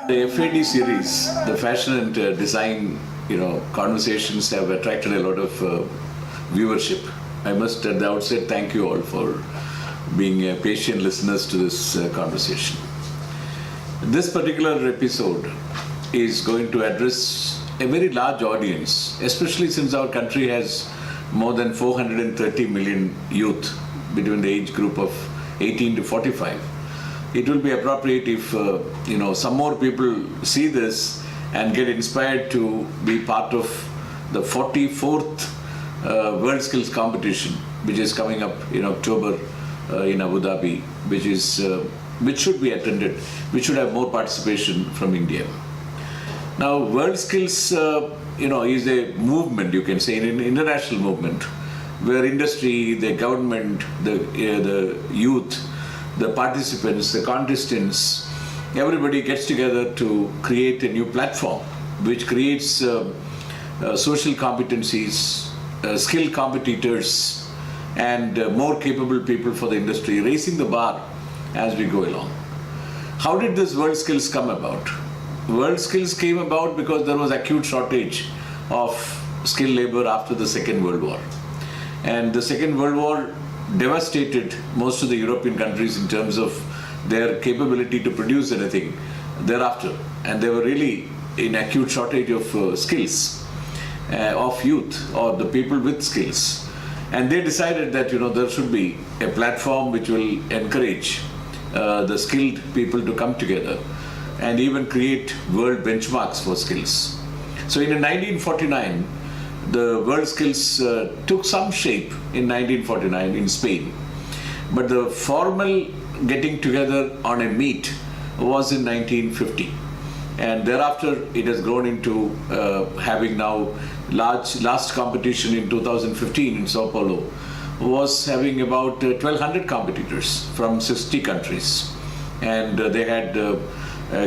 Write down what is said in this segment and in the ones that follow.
The FAD series, the fashion and design, conversations have attracted a lot of viewership. I must at the outset thank you all for being patient listeners to this conversation. This particular episode is going to address a very large audience, especially since our country has more than 430 million youth between the age group of 18 to 45. It will be appropriate if some more people see this and get inspired to be part of the 44th World Skills Competition, which is coming up in October in Abu Dhabi, which should be attended, which should have more participation from India. Now, World Skills, is a movement, you can say, an international movement, where industry, the government, the youth, the participants, the contestants, everybody gets together to create a new platform which creates social competencies, skilled competitors, and more capable people for the industry, raising the bar as we go along. How did this World Skills come about? World Skills came about because there was acute shortage of skilled labor after the Second World War. And the Second World War devastated most of the European countries in terms of their capability to produce anything thereafter. And they were really in acute shortage of skills, of youth or the people with skills. And they decided that there should be a platform which will encourage the skilled people to come together and even create world benchmarks for skills. So in 1949, the World Skills took some shape in 1949 in Spain. But the formal getting together on a meet was in 1950. And thereafter, it has grown into having now last competition in 2015 in Sao Paulo was having about 1,200 competitors from 60 countries. And they had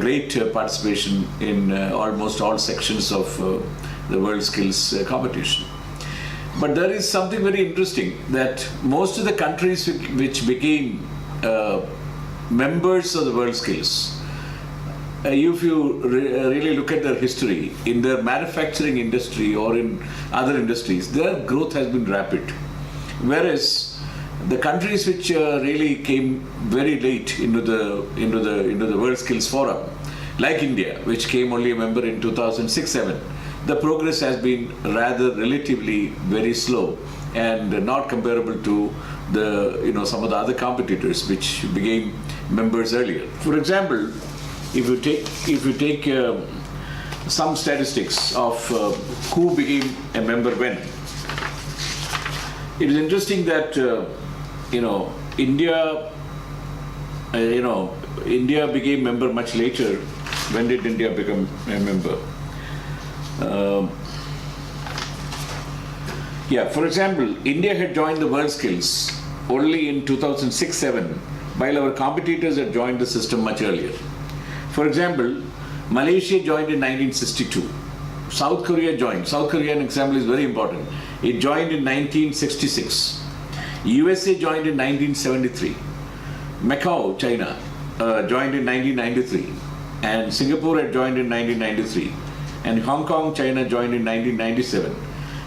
great participation in almost all sections of the World Skills competition. But there is something very interesting that most of the countries which became members of the World Skills, if you really look at their history, in their manufacturing industry or in other industries, their growth has been rapid. Whereas the countries which really came very late into the World Skills Forum, like India, which came only a member in 2006-07, the progress has been rather relatively very slow and not comparable to the some of the other competitors which became members earlier. For example, if you take some statistics of who became a member when, it is interesting that India became member much later. When did India become a member? For example, India had joined the World Skills only in 2006-07, while our competitors had joined the system much earlier. For example, Malaysia joined in 1962. South Korea joined. South Korean example is very important. It joined in 1966. USA joined in 1973. Macau, China, joined in 1993. And Singapore had joined in 1993. And Hong Kong, China joined in 1997.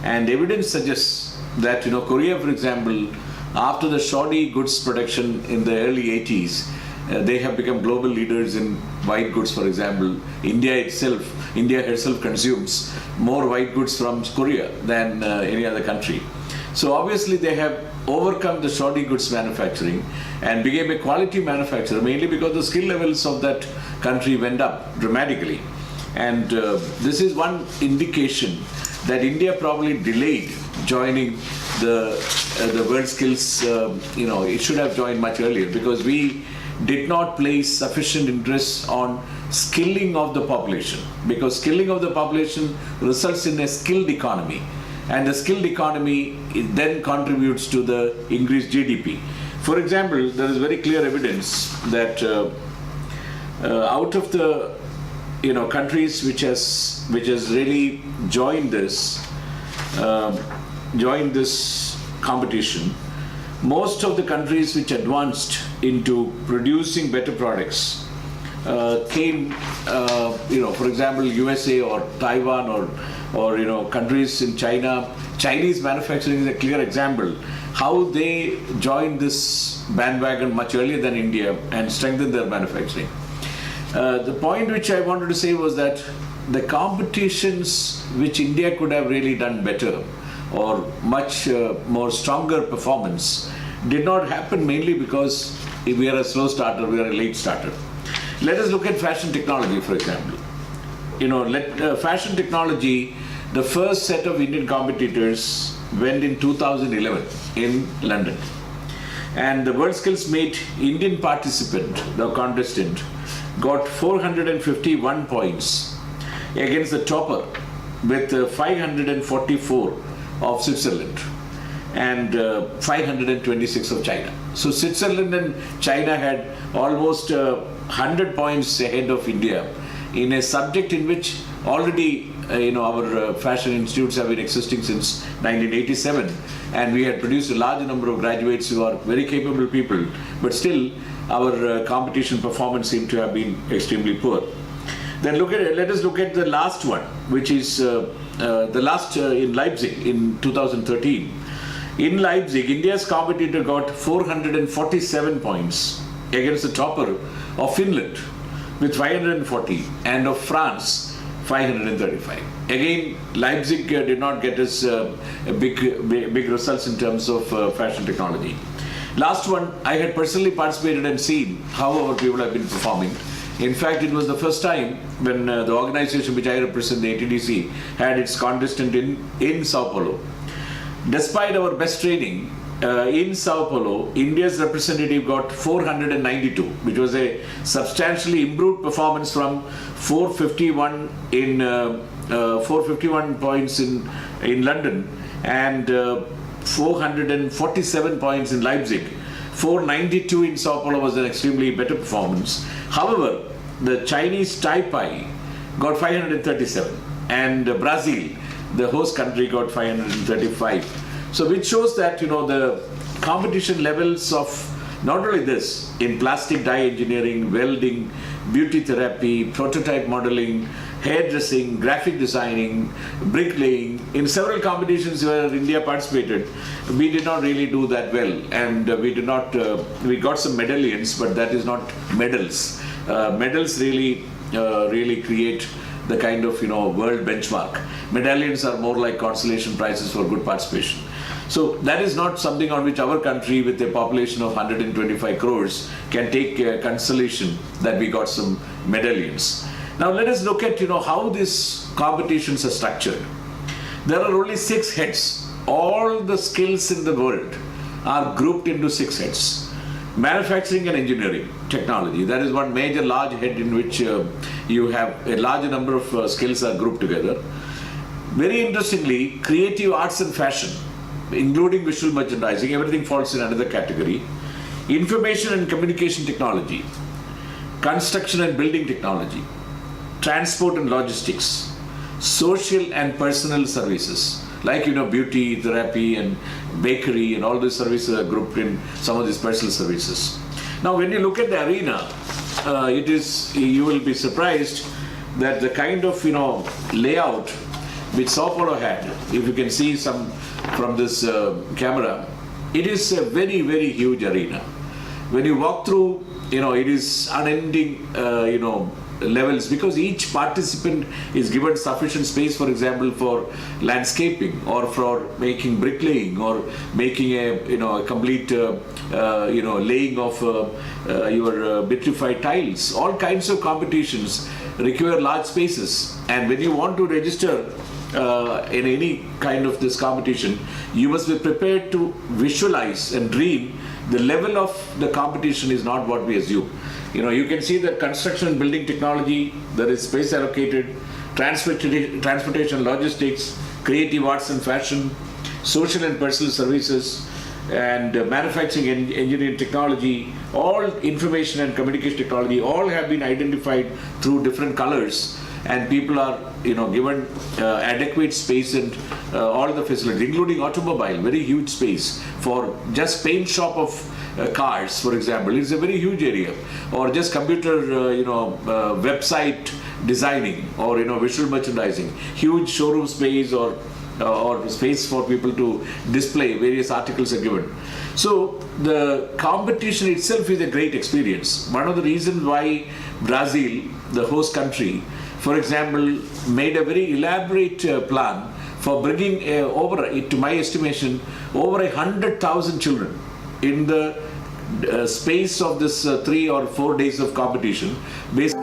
And evidence suggests that, Korea, for example, after the shoddy goods production in the early 80s, they have become global leaders in white goods, for example. India herself consumes more white goods from Korea than any other country. So obviously they have overcome the shoddy goods manufacturing and became a quality manufacturer, mainly because the skill levels of that country went up dramatically. And this is one indication that India probably delayed joining the World Skills. It should have joined much earlier because we did not place sufficient interest on skilling of the population, because skilling of the population results in a skilled economy, and the skilled economy then contributes to the increased GDP. For example, there is very clear evidence that out of the countries which has really joined this competition, most of the countries which advanced into producing better products came, for example, USA or Taiwan or countries in China. Chinese manufacturing is a clear example how they joined this bandwagon much earlier than India and strengthened their manufacturing. The point which I wanted to say was that the competitions which India could have really done better or much more stronger performance did not happen mainly because we are a slow starter, we are a late starter. Let us look at fashion technology, for example. Fashion technology, the first set of Indian competitors went in 2011 in London. And the World Skills Meet Indian participant, the contestant, got 451 points against the topper with 544 of Switzerland and 526 of China. So Switzerland and China had almost 100 points ahead of India in a subject in which already our fashion institutes have been existing since 1987, and we had produced a large number of graduates who are very capable people, but still our competition performance seemed to have been extremely poor. Then let us look at the last one, which is the last in Leipzig in 2013. In Leipzig, India's competitor got 447 points against the topper of Finland with 540 and of France 535. Again, Leipzig did not get us big results in terms of fashion technology. Last one, I had personally participated and seen how our people have been performing. In fact, it was the first time when the organization which I represent, the ATDC, had its contestant in Sao Paulo. Despite our best training, in Sao Paulo, India's representative got 492, which was a substantially improved performance from 451 points in London and 447 points in Leipzig. 492 in Sao Paulo was an extremely better performance. However, the Chinese Taipei got 537 and Brazil, the host country, got 535. So which shows that the competition levels of not only this, in plastic dye engineering, welding, beauty therapy, prototype modeling, hairdressing, graphic designing, bricklaying, in several competitions where India participated, we did not really do that well, and we got some medallions, but that is not medals. Medals really create the kind of world benchmark. Medallions are more like consolation prizes for good participation. So that is not something on which our country, with a population of 125 crores, can take consolation that we got some medallions. Now let us look at how these competitions are structured. There are only 6 heads. All the skills in the world are grouped into 6 heads. Manufacturing and engineering, technology, that is one major large head in which you have a large number of skills are grouped together. Very interestingly, creative arts and fashion, including visual merchandising, everything falls in another category. Information and communication technology, construction and building technology, transport and logistics, social and personal services, like beauty, therapy and bakery, and all these services are grouped in some of these personal services. Now when you look at the arena, you will be surprised that the kind of layout which Sao Paulo had, if you can see some from this camera, it is a very, very huge arena. When you walk through, it is unending, levels, because each participant is given sufficient space, for example, for landscaping or for making bricklaying or making a complete, laying of your vitrified tiles. All kinds of competitions require large spaces, and when you want to register in any kind of this competition, you must be prepared to visualize and dream. The level of the competition is not what we assume. You can see that construction and building technology, there is space allocated, transportation, logistics, creative arts and fashion, social and personal services, and manufacturing and engineering technology, all information and communication technology, all have been identified through different colors and people are given adequate space and all the facilities, including automobile, very huge space for just paint shop of cars, for example. It's a very huge area, or just computer website designing, or visual merchandising, huge showroom space, or space for people to display various articles are given. So the competition itself is a great experience. One of the reasons why Brazil, the host country, for example, made a very elaborate plan for bringing to my estimation, over 100,000 children in the space of this 3 or 4 days of competition. Basically,